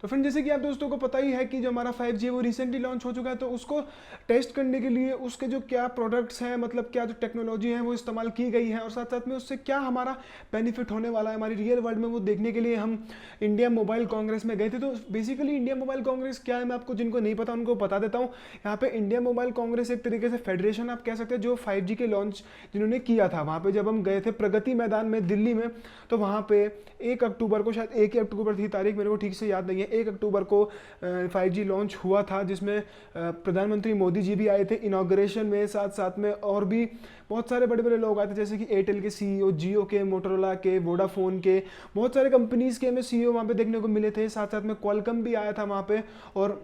तो फ्रेंड जैसे कि आप दोस्तों को पता ही है कि जो हमारा 5G है वो रिसेंटली लॉन्च हो चुका है, तो उसको टेस्ट करने के लिए उसके जो क्या प्रोडक्ट्स हैं, मतलब क्या जो टेक्नोलॉजी है वो इस्तेमाल की गई है और साथ साथ में उससे क्या हमारा बेनिफिट होने वाला है हमारी रियल वर्ल्ड में, वो देखने के लिए हम इंडिया मोबाइल कांग्रेस में गए थे। तो बेसिकली इंडिया मोबाइल कांग्रेस क्या है, मैं आपको जिनको नहीं पता उनको बता देता हूँ। यहाँ पे इंडिया मोबाइल कांग्रेस एक तरीके से फेडरेशन आप कह सकते हैं जो 5G के लॉन्च जिन्होंने किया था। वहाँ पे जब हम गए थे प्रगति मैदान में दिल्ली में, तो वहाँ पे 1 अक्टूबर को, शायद 1 ही अक्टूबर थी तारीख, मेरे को ठीक से याद नहीं है, 1 अक्टूबर को 5G लॉन्च हुआ था, जिसमें प्रधानमंत्री मोदी जी भी आए थे इनॉग्रेशन में। साथ साथ में और भी बहुत सारे बड़े बड़े लोग आए थे, जैसे कि एयरटेल के सीईओ, जियो के, मोटरोला के, वोडाफोन के, बहुत सारे कंपनीज के हमें सीईओ वहाँ पे देखने को मिले थे। साथ साथ में क्वालकॉम भी आया था वहाँ पे। और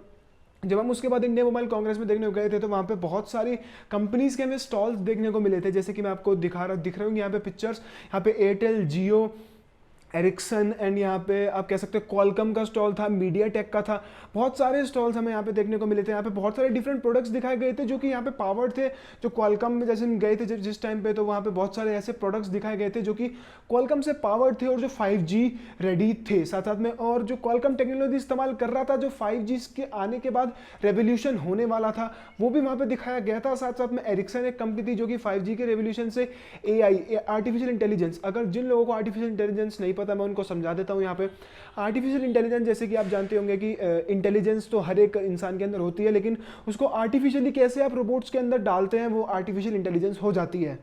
जब हम उसके बाद इंडिया मोबाइल कांग्रेस में देखने को गए थे, तो वहाँ पे बहुत सारी कंपनीज के हमें स्टॉल्स देखने को मिले थे, जैसे कि मैं आपको दिख रहे हूँ यहाँ पे पिक्चर्स। यहाँ पे एयरटेल, जियो, एरिक्सन एंड यहाँ पे आप कह सकते हैं क्वालकॉम का स्टॉल था, मीडिया टेक का था। बहुत सारे स्टॉल्स हमें यहाँ पे देखने को मिले थे। यहाँ पे बहुत सारे डिफरेंट प्रोडक्ट्स दिखाए गए थे जो कि यहाँ पे पावर्ड थे। जो क्वालकॉम में जैसे हम गए थे जिस टाइम पे, तो वहाँ पे बहुत सारे ऐसे प्रोडक्ट्स दिखाए गए थे जो कि क्वालकॉम से पावर्ड थे और जो 5G रेडी थे। साथ साथ में और जो क्वालकॉम टेक्नोलॉजी इस्तेमाल कर रहा था, जो 5G के आने के बाद रेवोल्यूशन होने वाला था, वो भी वहाँ पे दिखाया गया था। साथ साथ में एरिक्सन एक कंपनी थी जो कि 5G के रेवोल्यूशन से AI आर्टिफिशियल इंटेलिजेंस, अगर जिन लोगों को आर्टिफिशियल इंटेलिजेंस नहीं पता मैं उनको समझा देता हूँ यहाँ पे। आर्टिफिशियल इंटेलिजेंस जैसे कि आप जानते होंगे कि इंटेलिजेंस तो हर एक इंसान के अंदर होती है, लेकिन उसको आर्टिफिशियली कैसे आप रोबोट्स के अंदर डालते हैं, वो आर्टिफिशियल इंटेलिजेंस हो जाती है।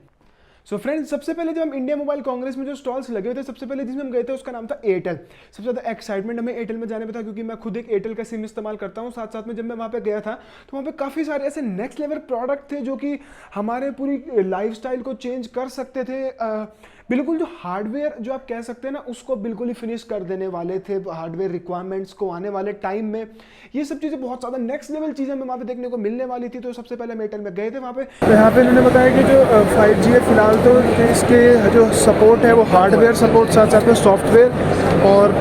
सो फ्रेंड्स, सबसे पहले जब हम इंडिया मोबाइल कांग्रेस में जो स्टॉल्स लगे हुए थे, सबसे पहले जिसमें हम गए थे उसका नाम था एयरटेल। सबसे ज़्यादा एक्साइटमेंट हमें एयरटेल में जाने में था, क्योंकि मैं खुद एक एयरटेल का सिम इस्तेमाल करता हूँ। साथ साथ में जब मैं वहाँ पे गया था, तो वहाँ पे काफ़ी सारे ऐसे नेक्स्ट लेवल प्रोडक्ट थे जो कि हमारे पूरी लाइफस्टाइल को चेंज कर सकते थे। बिल्कुल जो हार्डवेयर जो आप कह सकते हैं ना, उसको बिल्कुल ही फिनिश कर देने वाले थे हार्डवेयर रिक्वायरमेंट्स को आने वाले टाइम में। ये सब चीज़ें बहुत ज़्यादा नेक्स्ट लेवल चीज़ें हमें वहाँ पे देखने को मिलने वाली थी। तो सबसे पहले हम एयरटेल में गए थे वहाँ पे। तो यहाँ पे इन्होंने बताया कि जो 5G है फिलहाल तो इसके जो सपोर्ट है वो हार्डवेयर सपोर्ट, साथ साथ में सॉफ्टवेयर और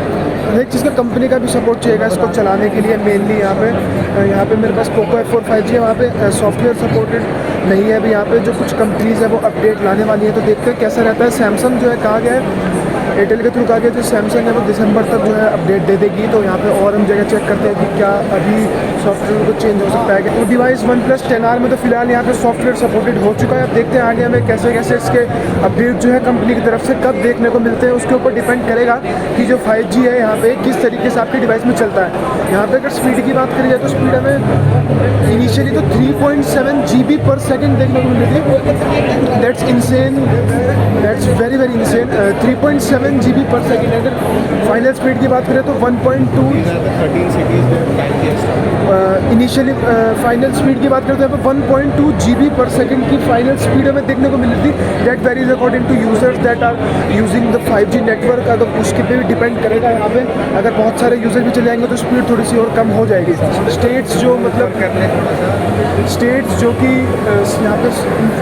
एक चीज़ का कंपनी का भी सपोर्ट चाहिएगा इसको चलाने के लिए। मेनली यहाँ पे मेरे पास पोको F4 5G है, वहाँ पे सॉफ्टवेयर सपोर्टेड नहीं है अभी। यहाँ पे जो कुछ कंपनीज है वो अपडेट लाने वाली है, तो देखते हैं कैसा रहता है। सैमसंग जो है कहा गया है एयरटेल के थ्रू कहा गया, जो सैमसंग है वो दिसंबर तक जो है अपडेट दे देगी। तो यहाँ पे और हम जगह चेक करते हैं कि क्या अभी सॉफ्टवेयर को चेंज हो सकता है। तो डिवाइस OnePlus 10R में तो फिलहाल यहाँ पे सॉफ्टवेयर सपोर्टेड हो चुका है। अब देखते हैं आगे हमें कैसे कैसे इसके अपडेट जो है कंपनी की तरफ से कब देखने को मिलते हैं। उसके ऊपर डिपेंड करेगा कि जो 5G है यहाँ पे किस तरीके से आपके डिवाइस में चलता है। यहाँ पे अगर स्पीड की बात करी जाए तो स्पीड हमें इनिशियली तो 3.7 GB पर सेकेंड देखने को मिली थी। That's insane, that's very very insane. 3.7 GB पर सेकेंड। अगर फाइनल स्पीड की बात करें तो 1.2 इनिशियली फाइनल स्पीड की बात करते हैं तो 1.2 GB पर सेकेंड की फाइनल स्पीड हमें देखने को मिली थी। That varies according to users that are using the 5G network. अगर उसके पे भी डिपेंड करेगा यहाँ पे, अगर बहुत सारे यूजर भी चले जाएंगे तो स्पीड थोड़ी सी और कम हो जाएगी। स्टेट्स जो मतलब स्टेट्स जो कि यहाँ पे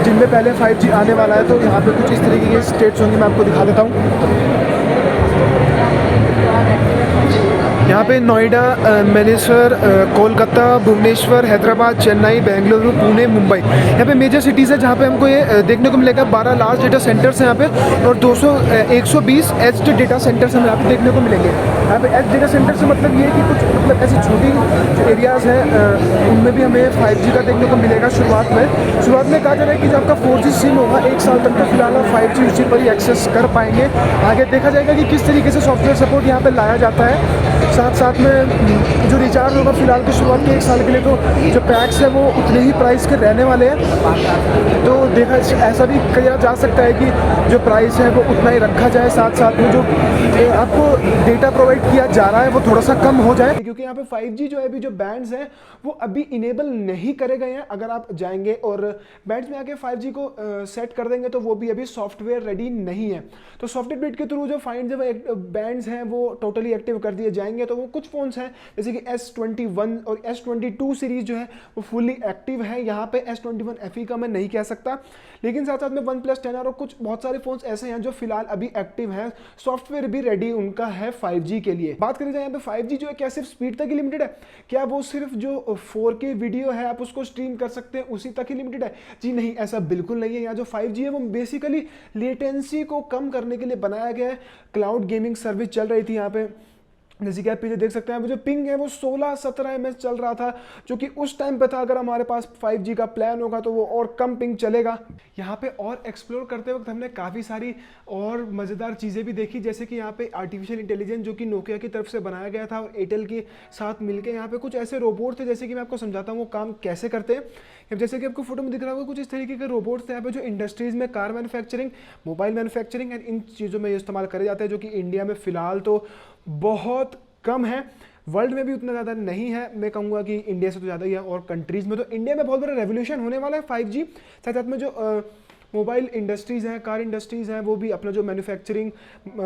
जिनमें पहले 5G आने वाला है, तो यहाँ पे कुछ इस तरीके के स्टेट्स होंगे, मैं आपको दिखा देता हूँ। यहाँ पे नोएडा, मैनेसर, कोलकाता, भुवनेश्वर, हैदराबाद, चेन्नई, बेंगलुरु, पुणे, मुंबई, यहाँ पे मेजर सिटीज़ है जहाँ पे हमको ये देखने को मिलेगा। 12 लार्ज डेटा सेंटर्स हैं यहाँ पे और 120 एज डेटा सेंटर्स हमें यहाँ पे देखने को मिलेंगे। यहाँ पे एज डेटा सेंटर से मतलब ये है कि कुछ मतलब ऐसी छोटी जो एरियाज़ हैं उनमें भी हमें 5G का देखने को मिलेगा। शुरुआत में कहा जा रहा है कि जो आपका 4G सिम होगा 1 साल तक तो फिलहाल आप 5G उसी पर ही एक्सेस कर पाएंगे। आगे देखा जाएगा कि किस तरीके से सॉफ्टवेयर सपोर्ट यहाँ पर लाया जाता है। साथ साथ में जो रिचार्ज होगा फिलहाल की शुरुआत के 1 साल के लिए, तो जो पैक्स है वो उतने ही प्राइस के रहने वाले हैं। तो देखा ऐसा भी किया जा सकता है कि जो प्राइस है वो उतना ही रखा जाए, साथ साथ में जो आपको डेटा प्रोवाइड किया जा रहा है वो थोड़ा सा कम हो जाए, क्योंकि यहाँ पे 5G जो है अभी जो बैंड्स हैं वो अभी इनेबल नहीं करे गए हैं। अगर आप जाएंगे और बैंड्स में आके 5G को सेट कर देंगे तो वो भी अभी सॉफ्टवेयर रेडी नहीं है। तो सॉफ्टवेयर बिट के थ्रू जो बैंड्स हैं वो टोटली एक्टिव कर दिए जाएंगे। तो वो कुछ फोन्स हैं जैसे कि S21 और S22 सीरीज जो है वो फुली एक्टिव है। यहाँ पे S21 FE का मैं नहीं कह सकता, लेकिन साथ साथ में OnePlus 10R और कुछ बहुत सारे फोन्स ऐसे हैं जो फिलहाल अभी एक्टिव हैं, सॉफ्टवेयर भी रेडी उनका है 5G के लिए। बात करें जाए यहाँ पे 5G जो है क्या सिर्फ स्पीड तक ही लिमिटेड है? क्या वो सिर्फ जो 4K वीडियो है आप उसको स्ट्रीम कर सकते हैं उसी तक ही लिमिटेड है? जी नहीं, ऐसा बिल्कुल नहीं है। यहाँ जो 5G है वो बेसिकली लेटेंसी को कम करने के लिए बनाया गया है। क्लाउड गेमिंग सर्विस चल रही थी यहाँ पे, जैसे कि आप पीछे देख सकते हैं, वो जो पिंग है वो 16-17 ms चल रहा था, जो कि उस टाइम पे था। अगर हमारे पास 5G का प्लान होगा तो वो और कम पिंग चलेगा। यहाँ पे और एक्सप्लोर करते वक्त हमने काफ़ी सारी और मज़ेदार चीज़ें भी देखी, जैसे कि यहाँ पे आर्टिफिशियल इंटेलिजेंस जो कि नोकिया की तरफ से बनाया गया था और एयरटेल के साथ मिलकर यहाँ पे कुछ ऐसे रोबोट थे, जैसे कि मैं आपको समझाता हूँ वो काम कैसे करते हैं। जैसे कि आपको फोटो में दिख रहा होगा, कुछ इस तरीके के रोबोट्स थे यहाँ पे जो इंडस्ट्रीज़ में car manufacturing, mobile manufacturing and in चीज़ों में इस्तेमाल करे जाते हैं, जो कि इंडिया में फ़िलहाल तो बहुत कम है। वर्ल्ड में भी उतना ज़्यादा नहीं है, मैं कहूँगा कि इंडिया से तो ज़्यादा ही है। और कंट्रीज़ में तो इंडिया में बहुत बड़ा रेवोल्यूशन होने वाला है 5G। साथ साथ में जो मोबाइल इंडस्ट्रीज़ हैं, कार इंडस्ट्रीज़ हैं, वो भी अपना जो मैन्युफैक्चरिंग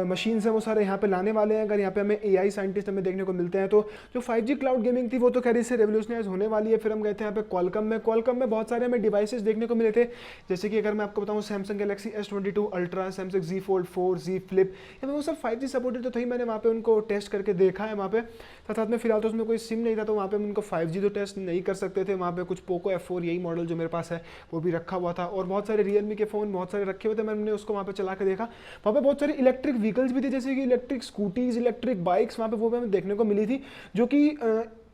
मशीन्स हैं वो सारे यहाँ पे लाने वाले हैं। अगर यहाँ पे हमें AI साइंटिस्ट हमें देखने को मिलते हैं, तो जो 5G क्लाउड गेमिंग थी वो तो खैर इससे रेवोल्यूशनाइज होने वाली है। फिर हम गए थे यहाँ पे क्वालकॉम में बहुत सारे हमें डिवाइसेस देखने को मिले थे, जैसे कि अगर मैं आपको बताऊँ Samsung Galaxy S22 ultra, Samsung Z Fold 4, Z Flip, या वो सब 5G सपोर्टेड तो थे ही। मैंने वहाँ पे उनको टेस्ट करके देखा है वहाँ पे। साथ में फिलहाल तो उसमें कोई सिम नहीं था, तो वहाँ पे हम उनको 5G तो टेस्ट नहीं कर सकते थे। वहाँ पे कुछ पोको F4 यही मॉडल जो मेरे पास है वो भी रखा हुआ था, और बहुत सारे रियलमी के फ़ोन बहुत सारे रखे हुए थे। मैंने उसको वहाँ पे चला के देखा। वहाँ पे बहुत सारी इलेक्ट्रिक व्हीकल्स भी थे, जैसे कि इलेक्ट्रिक स्कूटीज, इलेक्ट्रिक बाइक्स वहाँ पे वो भी हमें देखने को मिली थी, जो कि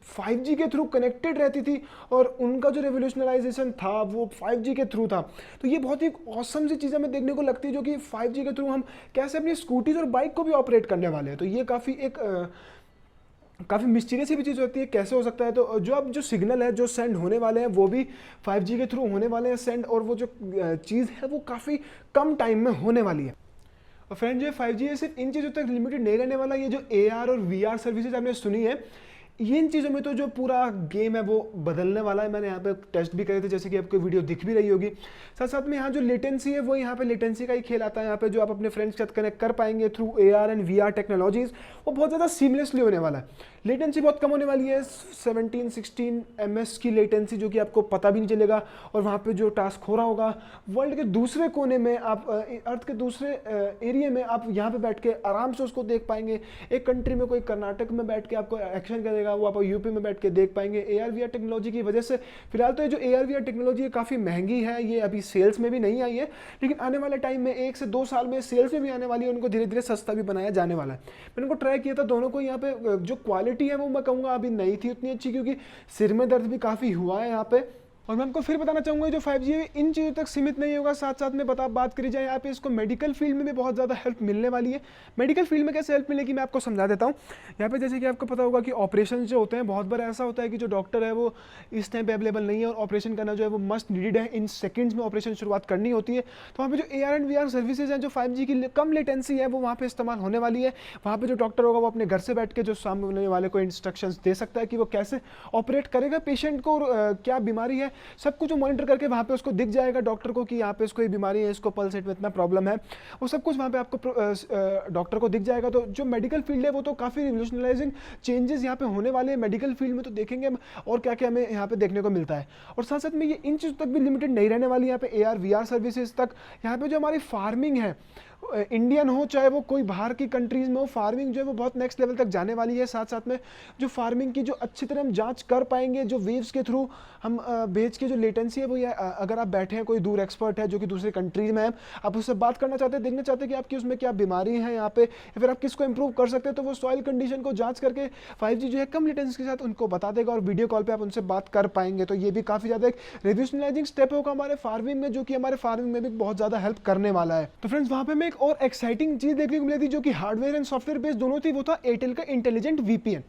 5G के थ्रू कनेक्टेड रहती थी, और उनका जो रेवोल्यूशनलाइजेशन था वो 5G के थ्रू था। तो ये बहुत ही ऑसम सी चीज़ हमें देखने को लगती है, जो कि 5G के थ्रू हम कैसे अपनी स्कूटीज और बाइक को भी ऑपरेट करने वाले हैं। तो ये काफ़ी मिस्टीरियस भी चीज़ होती है, कैसे हो सकता है। तो जो अब जो सिग्नल है जो सेंड होने वाले हैं वो भी 5G के थ्रू होने वाले हैं सेंड, और वो जो चीज़ है वो काफ़ी कम टाइम में होने वाली है। और फ्रेंड जो 5G है सिर्फ इन चीज़ों तक लिमिटेड नहीं रहने वाला। ये जो AR और VR सर्विसेज आपने सुनी है, ये इन चीज़ों में तो जो पूरा गेम है वो बदलने वाला है। मैंने यहाँ पे टेस्ट भी करे थे, जैसे कि आपको वीडियो दिख भी रही होगी। साथ साथ में यहाँ जो लेटेंसी है वो यहाँ पे लेटेंसी का ही खेल आता है। यहाँ पे जो आप अपने फ्रेंड्स के साथ कनेक्ट कर पाएंगे through AR and VR technologies, वो बहुत ज़्यादा सीमलेसली होने वाला है। लेटेंसी बहुत कम होने वाली है, 17-16 ms की लेटेंसी, जो कि आपको पता भी नहीं चलेगा। और वहाँ पे जो टास्क हो रहा होगा वर्ल्ड के दूसरे कोने में, आप अर्थ के दूसरे एरिया में, आप यहाँ पे बैठ के आराम से उसको देख पाएंगे। एक कंट्री में कोई कर्नाटक में बैठ के आपको एक्शन करेगा, वो आप यूपी में बैठ के देख पाएंगे। AR VR टेक्नोलॉजी की वजह से फिलहाल तो ये जो AR VR टेक्नोलॉजी है काफ़ी महंगी है, ये अभी सेल्स में भी नहीं आई है, लेकिन आने वाले टाइम में 1 से 2 साल में सेल्स में भी आने वाली है। उनको धीरे धीरे सस्ता भी बनाया जाने वाला है। मैंने उनको ट्राई किया था दोनों को। यहाँ पे जो क्वालिटी है वो मैं कहूँगा अभी नहीं थी उतनी अच्छी, क्योंकि सिर में दर्द भी काफ़ी हुआ है यहाँ पे। और मैं आपको फिर बताना चाहूँगा जो 5G है इन चीज़ों तक सीमित नहीं होगा। साथ साथ में बात करी जाए यहाँ पे, इसको मेडिकल फील्ड में भी बहुत ज़्यादा हेल्प मिलने वाली है। मेडिकल फील्ड में कैसे हेल्प मिलेगी मैं आपको समझा देता हूँ। यहाँ पे जैसे कि आपको पता होगा कि ऑपरेशन जो होते हैं, बहुत बार ऐसा होता है कि जो डॉक्टर है वो इस टाइम पे अवेलेबल नहीं है, और ऑपरेशन करना जो है वो मस्ट नीडेड है। इन सेकेंड्स में ऑपरेशन शुरुआत करनी होती है। तो वहाँ पे जो AR एंड VR सर्विसेज हैं, जो 5G की कम लेटेंसी है, वो वहाँ पे इस्तेमाल होने वाली है। वहाँ पे जो डॉक्टर होगा वो अपने घर से बैठ के जो सामने वाले को इंस्ट्रक्शंस दे सकता है कि वो कैसे ऑपरेट करेगा पेशेंट को, और क्या बीमारी है, सब कुछ मॉनिटर करके वहाँ पे उसको दिख जाएगा डॉक्टर को कि यहाँ पे इसको ये बीमारी है, इसको पल्स रेट में इतना प्रॉब्लम है, वो सब कुछ वहाँ पे आपको डॉक्टर को दिख जाएगा। तो जो मेडिकल फील्ड है वो तो काफ़ी रिवोल्यूशनलाइजिंग चेंजेस यहाँ पे होने वाले हैं मेडिकल फील्ड में। तो देखेंगे और क्या क्या हमें यहाँ पे देखने को मिलता है। और साथ साथ में ये इन चीज़ों तक भी लिमिटेड नहीं रहने वाली, यहाँ पे AR VR सर्विसेज तक। यहाँ पे जो हमारी फार्मिंग है, इंडियन हो चाहे वो कोई बाहर की कंट्रीज़ में हो, फार्मिंग जो है वो बहुत नेक्स्ट लेवल तक जाने वाली है। साथ साथ में जो फार्मिंग की जो अच्छी तरह हम जांच कर पाएंगे, जो वेव्स के थ्रू हम भेज के जो लेटेंसी है वो ये, अगर आप बैठे हैं कोई दूर एक्सपर्ट है जो कि दूसरे कंट्रीज में है, आप उससे बात करना चाहते हैं, देखना चाहते हैं कि आपकी उसमें क्या बीमारी है यहाँ पे, या फिर आप किसको इंप्रूव कर सकते हैं, तो वो सॉइल कंडीशन को जाँच करके 5G जो है कम लेटेंसी के साथ उनको बता देगा, और वीडियो कॉल पर आप उनसे बात कर पाएंगे। तो ये भी काफ़ी ज़्यादा एक रेवोल्यूशनाइजिंग स्टेप होगा हमारे फार्मिंग में, जो कि हमारे फार्मिंग में भी बहुत ज़्यादा हेल्प करने वाला है। तो फ्रेंड्स वहाँ पे मैं एक और एक्साइटिंग चीज देखने को मिली थी, जो कि हार्डवेयर एंड सॉफ्टवेयर बेस्ड दोनों थी, वो था एयरटेल का इंटेलिजेंट VPN।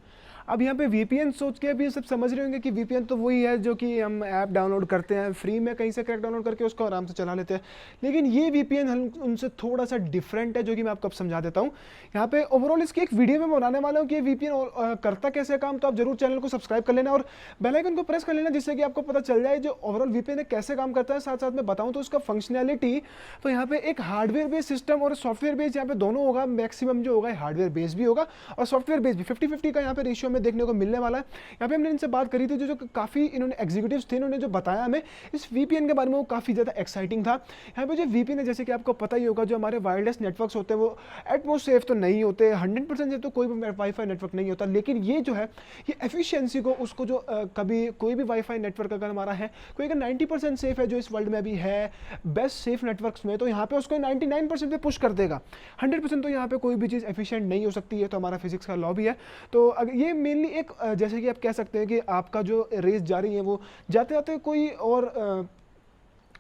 अब यहाँ पे VPN सोच के अभी सब समझ रहे होंगे कि VPN तो वही है जो कि हम ऐप डाउनलोड करते हैं फ्री में, कहीं से क्रैक डाउनलोड करके उसको आराम से चला लेते हैं। लेकिन ये VPN उनसे थोड़ा सा डिफरेंट है, जो कि मैं आपको अब समझा देता हूँ। यहाँ पे ओवरऑल इसकी एक वीडियो में बनाने वाला हूँ कि VPN करता कैसे काम। तो आप जरूर चैनल को सब्सक्राइब कर लेना और बेल आइकन को प्रेस कर लेना, जिससे कि आपको पता चल जाए जो ओवरऑल VPN कैसे काम करता है। साथ साथ में बताऊँ तो उसका फंक्शनैलिटी, तो यहाँ पे एक हार्डवेयर बेस्ड सिस्टम और सॉफ्टवेयर बेस्ड यहाँ पे दोनों होगा। मैक्सिमम जो होगा हार्डवेयर बेस्ड भी होगा और सॉफ्टवेयर बेस्ड भी, 50-50 का यहाँ पे रेशियो हमें देखने को मिलने वाला है। यहाँ पे हमने इनसे बात करी थी, जो काफ़ी इन्होंने एग्जीक्यूटिव्स थे, इन्होंने जो बताया हमें इस VPN के बारे में वो काफ़ी ज़्यादा एक्साइटिंग था। यहाँ पे जो VPN है, जैसे कि आपको पता ही होगा, जो हमारे वायरलेस नेटवर्क्स होते हैं वो एटमोस्ट सेफ तो नहीं होते, 100% सेफ तो कोई भी वाईफाई नेटवर्क नहीं होता, लेकिन ये जो है ये एफिशिएंसी को उसको जो कभी कोई भी वाईफाई नेटवर्क अगर हमारा है, कोई अगर 90% सेफ है जो इस वर्ल्ड में भी है बेस्ट सेफ नेटवर्क्स में, तो यहाँ पे उसको 99% पे पुश कर देगा। 100% तो यहाँ पे कोई भी चीज़ एफिशिएंट नहीं हो सकती है, तो हमारा फिजिक्स का लॉ भी है। तो अगर ये मेनली एक जैसे कि आप कह सकते हैं कि आपका जो रेस जा रही है वो जाते जाते कोई और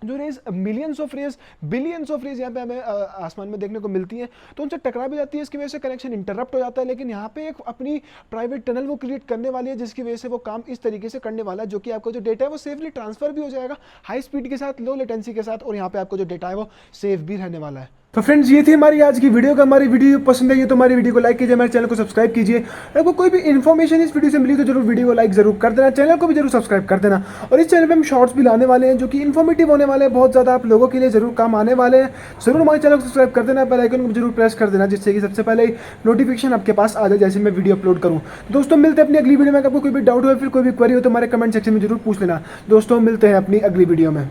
जो rays millions of rays, billions of rays यहाँ पे हमें आसमान में देखने को मिलती हैं, तो उनसे टकरा भी जाती है, इसकी वजह से कनेक्शन इंटरप्ट हो जाता है। लेकिन यहाँ पे एक अपनी प्राइवेट टनल वो क्रिएट करने वाली है, जिसकी वजह से वो काम इस तरीके से करने वाला है जो कि आपको जो डेटा है वो सेफली ट्रांसफर भी हो जाएगा हाई स्पीड के साथ, लो लेटेंसी के साथ, और यहाँ पे आपको जो डेटा है वो सेफ भी रहने वाला है। तो फ्रेंड्स, ये थी हमारी आज की वीडियो। हमारी वीडियो पसंद आई तो हमारी वीडियो को लाइक कीजिए, हमारे चैनल को सब्सक्राइब कीजिए। अगर आपको कोई भी इन्फॉर्मेशन इस वीडियो से मिली तो जरूर वीडियो को लाइक जरूर कर देना, चैनल को भी जरूर सब्सक्राइब कर देना। और इस चैनल पे हम शॉर्ट्स भी लाने वाले हैं जो कि इन्फॉर्मेटिव होने वाले हैं, बहुत ज़्यादा आप लोगों के लिए जरूर काम आने वाले हैं। जरूर हमारे चैनल को सब्सक्राइब कर देना, बेल आइकन को जरूर प्रेस कर देना, जिससे कि सबसे पहले नोटिफिकेशन आपके पास आ जाए जैसे मैं वीडियो अपलोड करूँ। दोस्तों, मिलते हैं अपनी अगली वीडियो में। आपको कोई भी डाउट हो फिर कोई भी क्वेरी हो तो हमारे कमेंट सेक्शन में जरूर पूछ लेना। दोस्तों, मिलते हैं अपनी अगली वीडियो में।